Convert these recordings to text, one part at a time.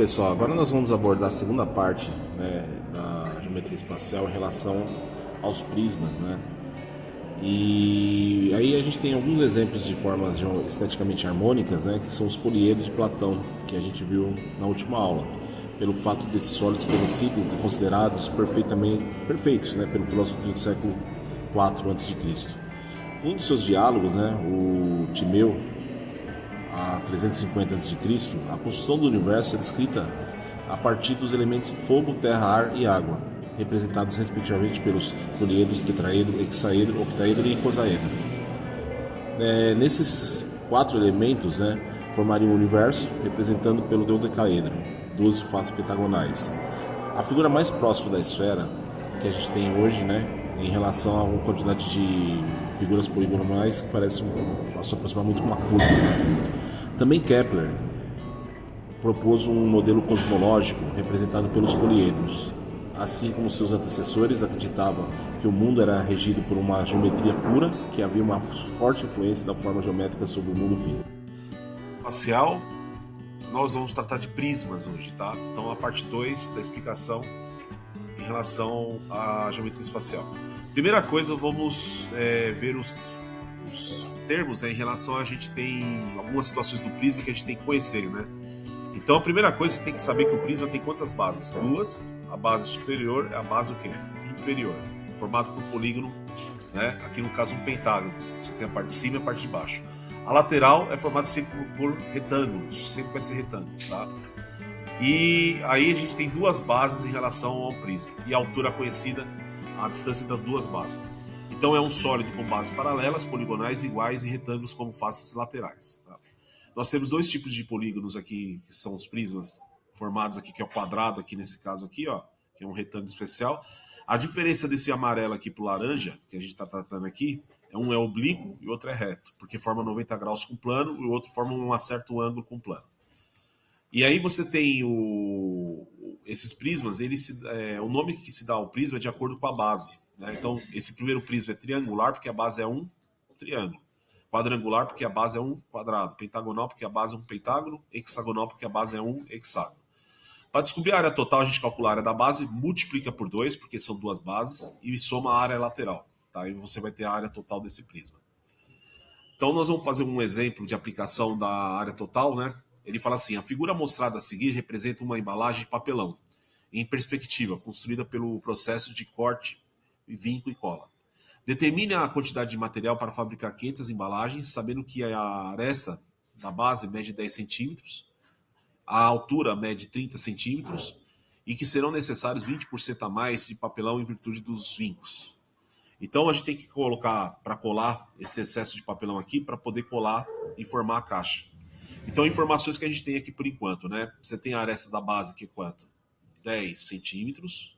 pessoal, agora nós vamos abordar a segunda parte, né, da geometria espacial em relação aos prismas, né? E aí a gente tem alguns exemplos de formas esteticamente harmônicas, né, que são os poliedros de Platão, que a gente viu na última aula, pelo fato desses sólidos terem sido considerados perfeitos, né, pelo filósofo do século IV a.C. Um dos seus diálogos, né, o Timeu, a 350 a.C., a construção do universo é descrita a partir dos elementos fogo, terra, ar e água, representados respectivamente pelos poliedros, tetraedro, hexaedro, octaedro e icosaedro. Nesses quatro elementos, né, formariam o universo, representando pelo dodecaedro, 12 faces pentagonais. A figura mais próxima da esfera que a gente tem hoje, né, em relação a uma quantidade de figuras poligonais que parece se aproximar muito de uma curva. Também Kepler propôs um modelo cosmológico representado pelos poliedros. Assim como seus antecessores, acreditava que o mundo era regido por uma geometria pura, que havia uma forte influência da forma geométrica sobre o mundo físico. Espacial, nós vamos tratar de prismas hoje, tá? Então, a parte 2 da explicação em relação à geometria espacial. Primeira coisa, vamos ver os termos, né, em relação a gente tem algumas situações do prisma que a gente tem que conhecer, né? Então, a primeira coisa, você tem que saber que o prisma tem quantas bases? Duas. A base superior é a base o quê? Inferior, formado por polígono, né? Aqui no caso um pentágono. Você tem a parte de cima e a parte de baixo. A lateral é formada sempre por retângulos, sempre vai ser retângulo, tá? E aí a gente tem duas bases em relação ao prisma. E a altura conhecida, a distância das duas bases. Então é um sólido com bases paralelas, poligonais iguais e retângulos como faces laterais, tá? Nós temos dois tipos de polígonos aqui, que são os prismas formados aqui, que é o quadrado aqui nesse caso aqui, ó, que é um retângulo especial. A diferença desse amarelo aqui pro laranja, que a gente está tratando aqui, um é oblíquo e o outro é reto, porque forma 90 graus com plano e o outro forma um certo ângulo com plano. E aí você tem esses prismas, o nome que se dá ao prisma é de acordo com a base, né? Então, esse primeiro prisma é triangular, porque a base é um triângulo. Quadrangular, porque a base é um quadrado. Pentagonal, porque a base é um pentágono. Hexagonal, porque a base é um hexágono. Para descobrir a área total, a gente calcula a área da base, multiplica por 2, porque são duas bases, e soma a área lateral. Tá? E você vai ter a área total desse prisma. Então, nós vamos fazer um exemplo de aplicação da área total, né? Ele fala assim: a figura mostrada a seguir representa uma embalagem de papelão, em perspectiva, construída pelo processo de corte, vinco e cola. Determine a quantidade de material para fabricar 500 embalagens, sabendo que a aresta da base mede 10 centímetros, a altura mede 30 centímetros e que serão necessários 20% a mais de papelão em virtude dos vincos. Então a gente tem que colocar para colar esse excesso de papelão aqui para poder colar e formar a caixa. Então, informações que a gente tem aqui por enquanto, né? Você tem a aresta da base que é quanto? 10 centímetros.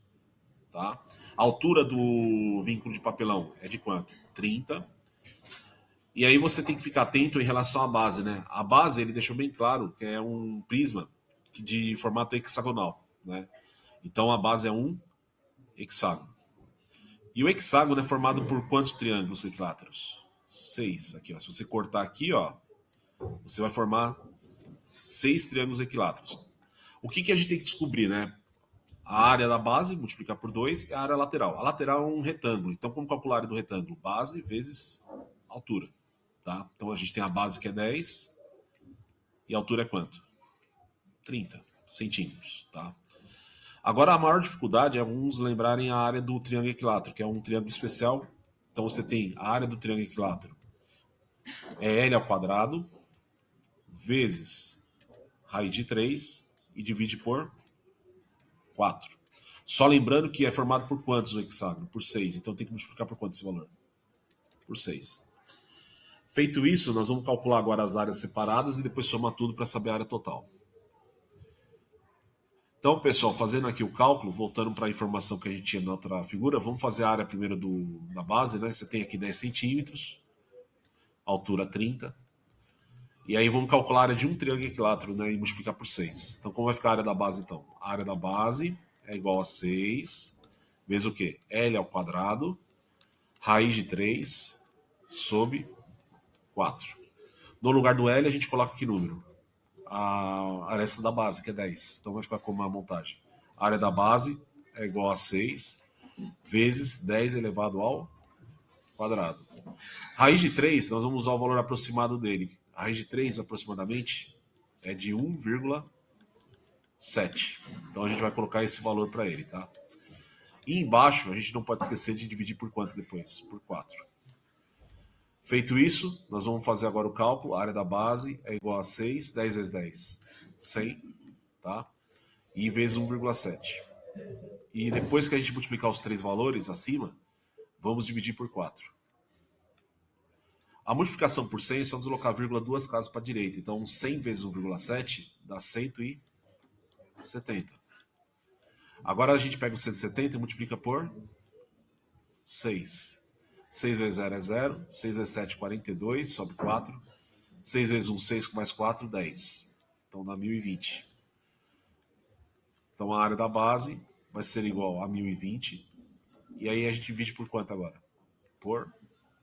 Tá? A altura do vínculo de papelão é de quanto? 30. E aí você tem que ficar atento em relação à base, né? A base, ele deixou bem claro que é um prisma de formato hexagonal, né? Então a base é um hexágono. E o hexágono é formado por quantos triângulos equiláteros? 6. Aqui, ó. Se você cortar aqui, ó, você vai formar 6 triângulos equiláteros. O que a gente tem que descobrir, né? A área da base, multiplicar por 2, é a área lateral. A lateral é um retângulo. Então, como calcular a área do retângulo? Base vezes altura. Tá? Então, a gente tem a base que é 10 e a altura é quanto? 30 centímetros. Tá? Agora, a maior dificuldade é alguns lembrarem a área do triângulo equilátero, que é um triângulo especial. Então, você tem a área do triângulo equilátero é L ao quadrado vezes raiz de 3 e divide por 4. Só lembrando que é formado por quantos o hexágono? Por 6. Então tem que multiplicar por quanto esse valor? Por 6. Feito isso, nós vamos calcular agora as áreas separadas e depois somar tudo para saber a área total. Então, pessoal, fazendo aqui o cálculo, voltando para a informação que a gente tinha na outra figura, vamos fazer a área primeiro da base, né? Você tem aqui 10 centímetros, altura 30. E aí vamos calcular a área de um triângulo equilátero, né? E multiplicar por 6. Então, como vai ficar a área da base, então? A área da base é igual a 6 vezes o quê? L ao quadrado, raiz de 3 sobre 4. No lugar do L, a gente coloca que número? a aresta da base, que é 10. Então vai ficar como a montagem. A área da base é igual a 6 vezes 10 elevado ao quadrado. Raiz de 3, nós vamos usar o valor aproximado dele. A raiz de 3, aproximadamente, é de 1,7. Então a gente vai colocar esse valor para ele, tá? E embaixo, a gente não pode esquecer de dividir por quanto depois? Por 4. Feito isso, nós vamos fazer agora o cálculo. A área da base é igual a 6, 10 vezes 10, 100, tá? E vezes 1,7. E depois que a gente multiplicar os três valores acima, vamos dividir por 4. A multiplicação por 100 é só deslocar a vírgula duas casas para a direita. Então, 100 vezes 1,7 dá 170. Agora a gente pega o 170 e multiplica por 6. 6 vezes 0 é 0. 6 vezes 7, 42. Sobe 4. 6 vezes 1, 6 com mais 4, 10. Então dá 1020. Então a área da base vai ser igual a 1020. E aí a gente divide por quanto agora? Por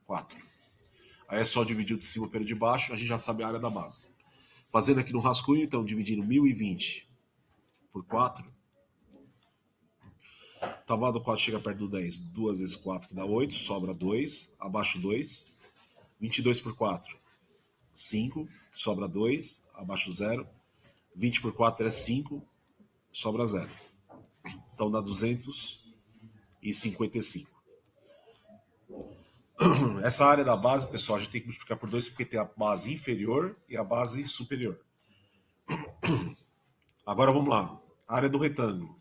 4. Aí é só dividir o de cima pelo de baixo, a gente já sabe a área da base. Fazendo aqui no rascunho, então, dividindo 1020 por 4. Tabuada do 4 chega perto do 10. 2 vezes 4 que dá 8, sobra 2. Abaixo 2. 22 por 4, 5. Sobra 2. Abaixo 0. 20 por 4 é 5. Sobra 0. Então dá 255. Essa área da base, pessoal, a gente tem que multiplicar por 2 porque tem a base inferior e a base superior. Agora vamos lá. A área do retângulo.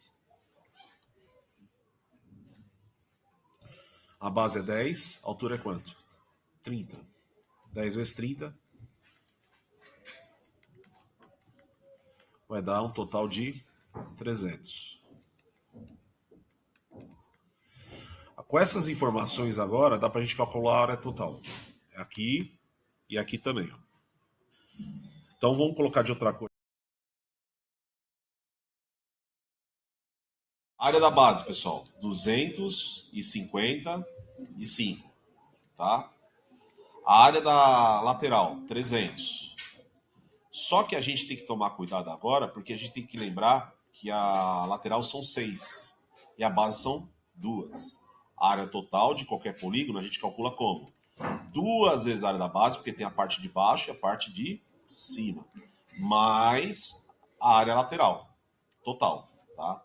A base é 10, a altura é quanto? 30. 10 vezes 30 vai dar um total de 300. Com essas informações agora, dá para a gente calcular a área total. Aqui e aqui também. Então vamos colocar de outra coisa. Área da base, pessoal, 255, tá? A área da lateral, 300. Só que a gente tem que tomar cuidado agora, porque a gente tem que lembrar que a lateral são 6 e a base são 2. A área total de qualquer polígono a gente calcula como? 2 vezes a área da base, porque tem a parte de baixo e a parte de cima, mais a área lateral total, tá?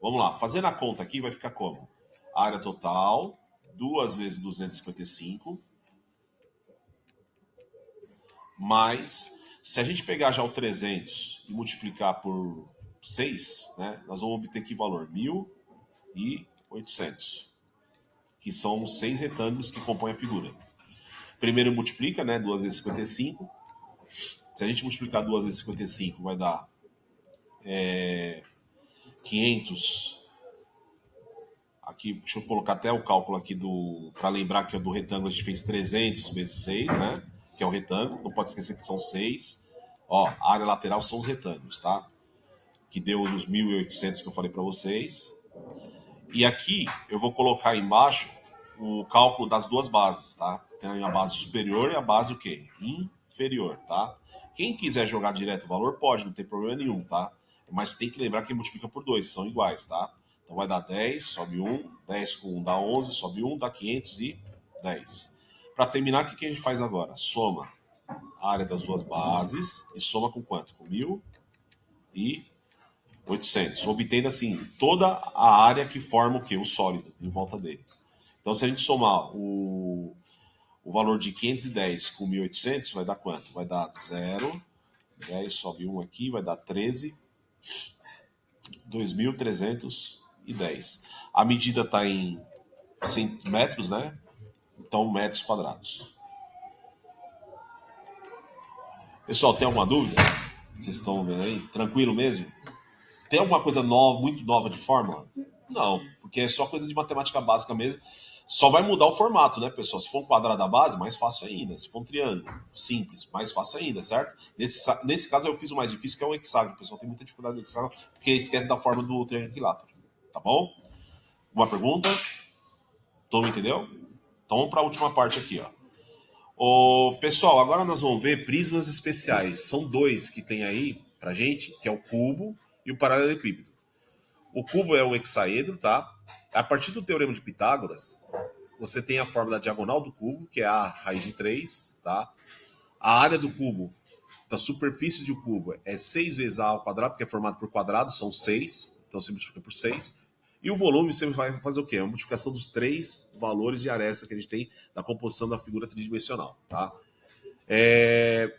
Vamos lá, fazendo a conta aqui vai ficar como? A área total, 2 vezes 255, mais, se a gente pegar já o 300 e multiplicar por 6, né, nós vamos obter que valor? 1.800, que são os 6 retângulos que compõem a figura. Primeiro multiplica, né, 2 vezes 55. Se a gente multiplicar 2 vezes 55, vai dar 500. Aqui, deixa eu colocar até o cálculo aqui para lembrar que do retângulo a gente fez 300 vezes 6, né? Que é o retângulo. Não pode esquecer que são 6. Ó, a área lateral são os retângulos, tá? Que deu os 1.800 que eu falei para vocês. E aqui eu vou colocar embaixo o cálculo das duas bases, tá? Tem a base superior e a base o quê? Inferior, tá? Quem quiser jogar direto o valor pode, não tem problema nenhum, tá? Mas tem que lembrar que multiplica por 2, são iguais, tá? Então vai dar 10, sobe 1, 10 com 1 dá 11, sobe 1, dá 510. Para terminar, o que a gente faz agora? Soma a área das duas bases e soma com quanto? Com 1.800. Obtendo, assim, toda a área que forma o quê? O sólido em volta dele. Então, se a gente somar o valor de 510 com 1.800, vai dar quanto? Vai dar 0, 10, sobe 1 aqui, vai dar 13, 2.310. A medida está em metros, né? Então, metros quadrados. Pessoal, tem alguma dúvida? Vocês estão vendo aí? Tranquilo mesmo? Tem alguma coisa nova, muito nova de fórmula? Não, porque é só coisa de matemática básica mesmo. Só vai mudar o formato, né, pessoal? Se for um quadrado da base, mais fácil ainda. Se for um triângulo, simples, mais fácil ainda, certo? Nesse caso eu fiz o mais difícil, que é o hexágono. O pessoal tem muita dificuldade no hexágono, porque esquece da forma do triângulo equilátero. Tá bom? Uma pergunta? Todo mundo entendeu? Então vamos para a última parte aqui, ó. Pessoal, agora nós vamos ver prismas especiais. São dois que tem aí pra gente, que é o cubo e o paralelepípedo. O cubo é o hexaedro, tá? A partir do teorema de Pitágoras, você tem a fórmula diagonal do cubo, que é a raiz de 3, tá? A área do cubo, da superfície do cubo, é 6 vezes a ao quadrado, porque é formado por quadrados, são 6, então você multiplica por 6. E o volume você vai fazer o quê? A multiplicação dos 3 valores de aresta que a gente tem da composição da figura tridimensional, tá?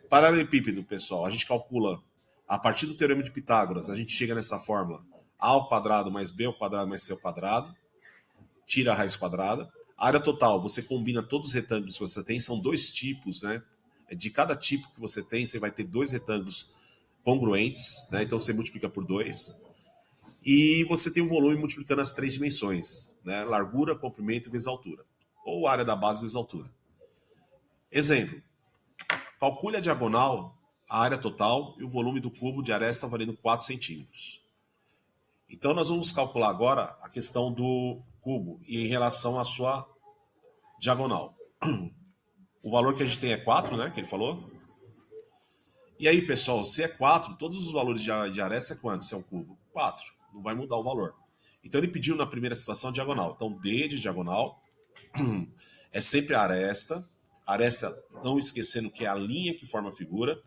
Paralelepípedo, pessoal, a gente calcula a partir do teorema de Pitágoras, a gente chega nessa fórmula a ao quadrado mais b ao quadrado mais c ao quadrado, tira a raiz quadrada. A área total, você combina todos os retângulos que você tem, são dois tipos, né? De cada tipo que você tem, você vai ter dois retângulos congruentes, né? Então você multiplica por 2. E você tem um volume multiplicando as 3 dimensões, né? Largura, comprimento vezes altura. Ou área da base vezes altura. Exemplo. Calcule a diagonal, a área total e o volume do cubo de aresta valendo 4 centímetros. Então nós vamos calcular agora a questão do cubo e em relação à sua diagonal. O valor que a gente tem é 4, né? Que ele falou. E aí, pessoal, se é 4, todos os valores de aresta é quanto? Se é um cubo? 4. Não vai mudar o valor. Então ele pediu na primeira situação a diagonal. Então D de diagonal é sempre a aresta. Aresta, não esquecendo que é a linha que forma a figura.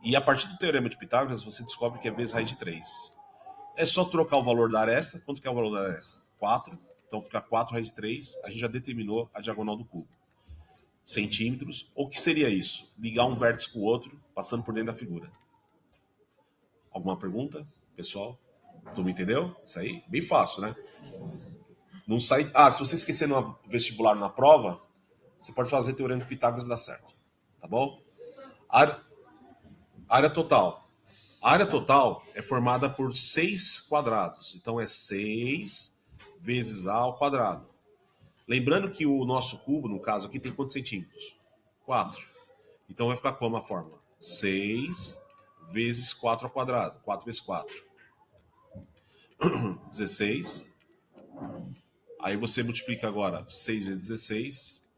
E a partir do teorema de Pitágoras, você descobre que é vezes raiz de 3. É só trocar o valor da aresta. Quanto que é o valor da aresta? 4. Então fica 4 raiz de 3. A gente já determinou a diagonal do cubo. Centímetros. O que seria isso? Ligar um vértice com o outro, passando por dentro da figura. Alguma pergunta, pessoal? Todo mundo entendeu? Isso aí? Bem fácil, né? Não sai... se você esquecer no vestibular na prova, você pode fazer teorema de Pitágoras e dá certo. Tá bom? Área total. A área total é formada por 6 quadrados. Então é 6 vezes A ao quadrado. Lembrando que o nosso cubo, no caso aqui, tem quantos centímetros? 4. Então vai ficar como a fórmula? 6 vezes 4 ao quadrado. 4 vezes 4. 16. Aí você multiplica agora 6 vezes 16,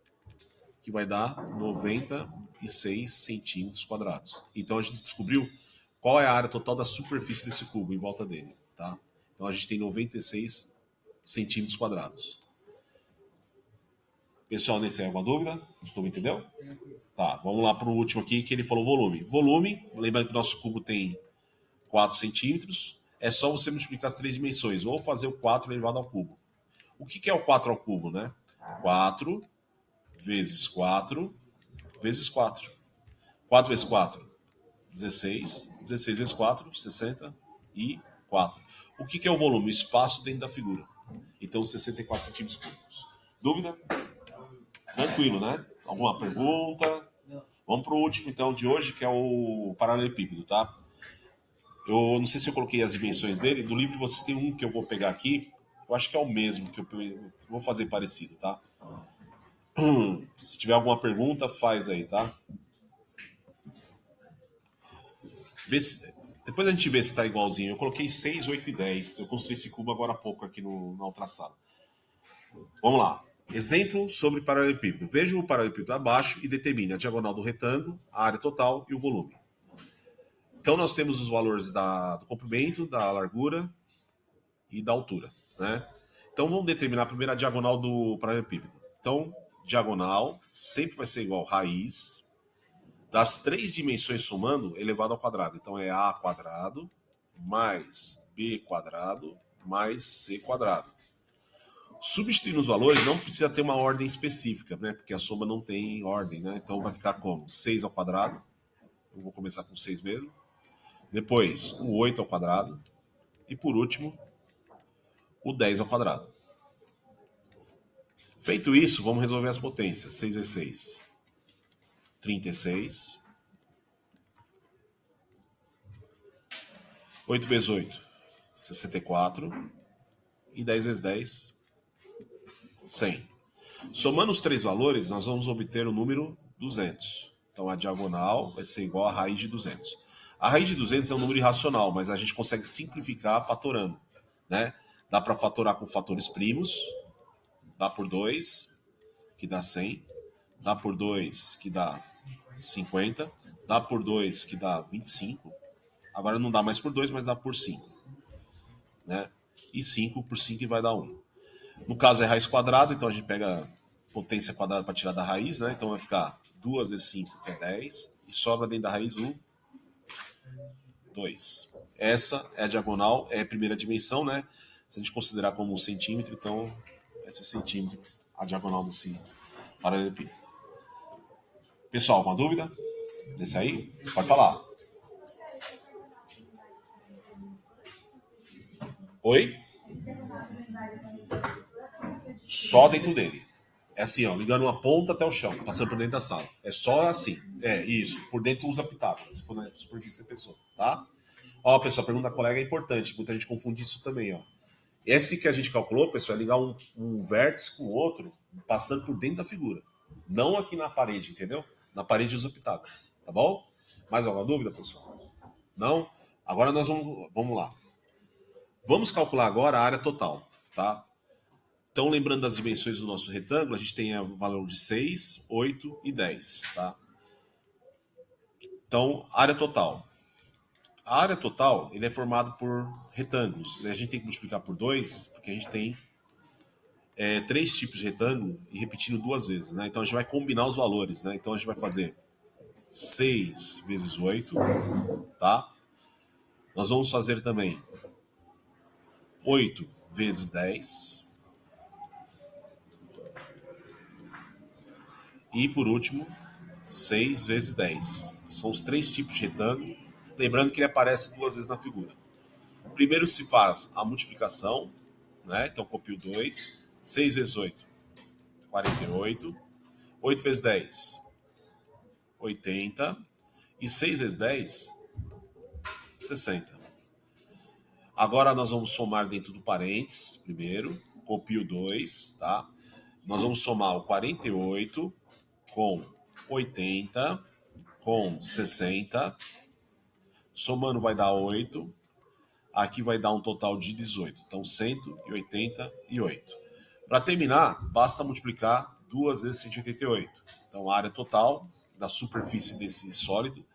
que vai dar 96 centímetros quadrados. Então a gente descobriu qual é a área total da superfície desse cubo em volta dele, tá? Então a gente tem 96 centímetros quadrados. Pessoal, nesse aí alguma dúvida? Todo mundo entendeu? Tá, vamos lá para o último aqui, que ele falou volume. Volume, lembrando que o nosso cubo tem 4 centímetros, é só você multiplicar as 3 dimensões, ou fazer o 4 elevado ao cubo. O que é o 4 ao cubo, né? 4 vezes 4 vezes 4. 4 vezes 4, 16. 16 vezes 4, 64. O que é o volume? O espaço dentro da figura. Então, 64 centímetros cúbicos. Dúvida? Tranquilo, né? Alguma pergunta? Vamos para o último, então, de hoje, que é o paralelepípedo, tá? Eu não sei se eu coloquei as dimensões dele. Do livro vocês tem um que eu vou pegar aqui. Eu acho que é o mesmo, que eu vou fazer parecido, tá? Se tiver alguma pergunta, faz aí, tá? Depois a gente vê se está igualzinho. Eu coloquei 6, 8 e 10. Eu construí esse cubo agora há pouco aqui na outra sala. Vamos lá. Exemplo sobre paralelepípedo. Veja o paralelepípedo abaixo e determine a diagonal do retângulo, a área total e o volume. Então nós temos os valores do comprimento, da largura e da altura, né? Então vamos determinar primeiro a diagonal do paralelepípedo. Então, diagonal sempre vai ser igual a raiz das 3 dimensões somando elevado ao quadrado. Então é a quadrado mais b quadrado mais c quadrado. Substituindo os valores, não precisa ter uma ordem específica, né? Porque a soma não tem ordem, né? Então vai ficar como? 6 ao quadrado. Eu vou começar com 6 mesmo. Depois, o 8 ao quadrado. E por último, o 10 ao quadrado. Feito isso, vamos resolver as potências. 6 vezes 6, 36. 8 vezes 8, 64. E 10 vezes 10, 100. Somando os 3 valores, nós vamos obter o número 200. Então a diagonal vai ser igual a raiz de 200. A raiz de 200 é um número irracional, mas a gente consegue simplificar fatorando, né? Dá para fatorar com fatores primos. Dá por 2, que dá 100. dá por 2, que dá 50, dá por 2, que dá 25. Agora não dá mais por 2, mas dá por 5. Né? E 5 por 5 vai dar 1. No caso é raiz quadrada, então a gente pega potência quadrada para tirar da raiz, né? Então vai ficar 2 vezes 5, que é 10, e sobra dentro da raiz 1, 2. Essa é a diagonal, é a primeira dimensão, né? Se a gente considerar como um centímetro, então esse é centímetro, a diagonal desse paralelepípedo. Pessoal, alguma dúvida desse aí? Pode falar. Oi? Só dentro dele. É assim, ó, ligando uma ponta até o chão, passando por dentro da sala. É só assim. É, isso. Por dentro usa Pitágoras, se for na superfície da pessoa, tá? Ó, pessoal, a pergunta da colega é importante, muita gente confunde isso também, ó. Esse que a gente calculou, pessoal, é ligar um vértice com o outro, passando por dentro da figura. Não aqui na parede, entendeu? Na parede usa Pitágoras, tá bom? Mais alguma dúvida, pessoal? Não? Agora nós vamos lá. Vamos calcular agora a área total, tá? Então, lembrando das dimensões do nosso retângulo, a gente tem o valor de 6, 8 e 10, tá? Então, área total. A área total, ele é formado por retângulos. A gente tem que multiplicar por 2, porque a gente tem 3 tipos de retângulo e repetindo 2 vezes, né? Então, a gente vai combinar os valores, né? Então, a gente vai fazer 6 vezes 8, tá? Nós vamos fazer também 8 vezes 10. E, por último, 6 vezes 10. São os 3 tipos de retângulo. Lembrando que ele aparece 2 vezes na figura. Primeiro se faz a multiplicação, né? Então, copio 2. 6 vezes 8, 48. 8 vezes 10, 80. E 6 vezes 10, 60. Agora nós vamos somar dentro do parênteses, primeiro. Copio 2, tá? Nós vamos somar o 48 com 80 com 60. Somando vai dar 8. Aqui vai dar um total de 18. Então, 188. Para terminar, basta multiplicar 2 vezes 188. Então, a área total da superfície desse sólido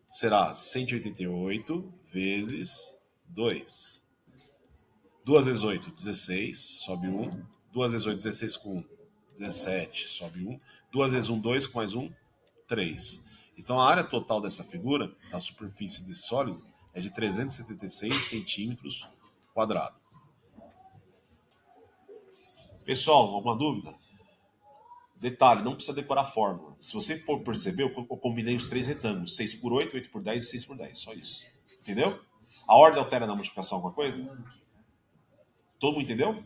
será 188 vezes 2. 2 vezes 8, 16, sobe 1. 2 vezes 8, 16 com 1, 17, sobe 1. 2 vezes 1, 2, com mais 1, 3. Então, a área total dessa figura, da superfície desse sólido, é de 376 centímetros quadrados. Pessoal, alguma dúvida? Detalhe, não precisa decorar a fórmula. Se você perceber, eu combinei os 3 retângulos. 6 por 8, 8 por 10 e 6 por 10. Só isso. Entendeu? A ordem altera na multiplicação alguma coisa? Todo mundo entendeu?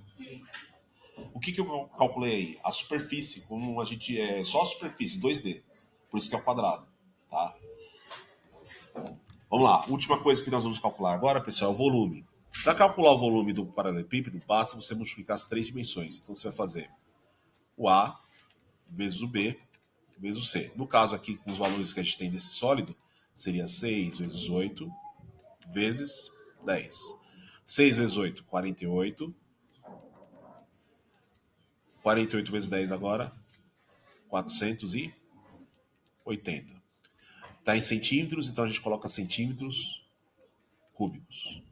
O que eu calculei aí? A superfície, como a gente só a superfície, 2D. Por isso que é o quadrado. Tá? Vamos lá. Última coisa que nós vamos calcular agora, pessoal, é o volume. Para calcular o volume do paralelepípedo, basta você multiplicar as 3 dimensões. Então você vai fazer o A vezes o B vezes o C. No caso aqui, com os valores que a gente tem desse sólido, seria 6 vezes 8 vezes 10. 6 vezes 8, 48. 48 vezes 10 agora, 480. Está em centímetros, então a gente coloca centímetros cúbicos.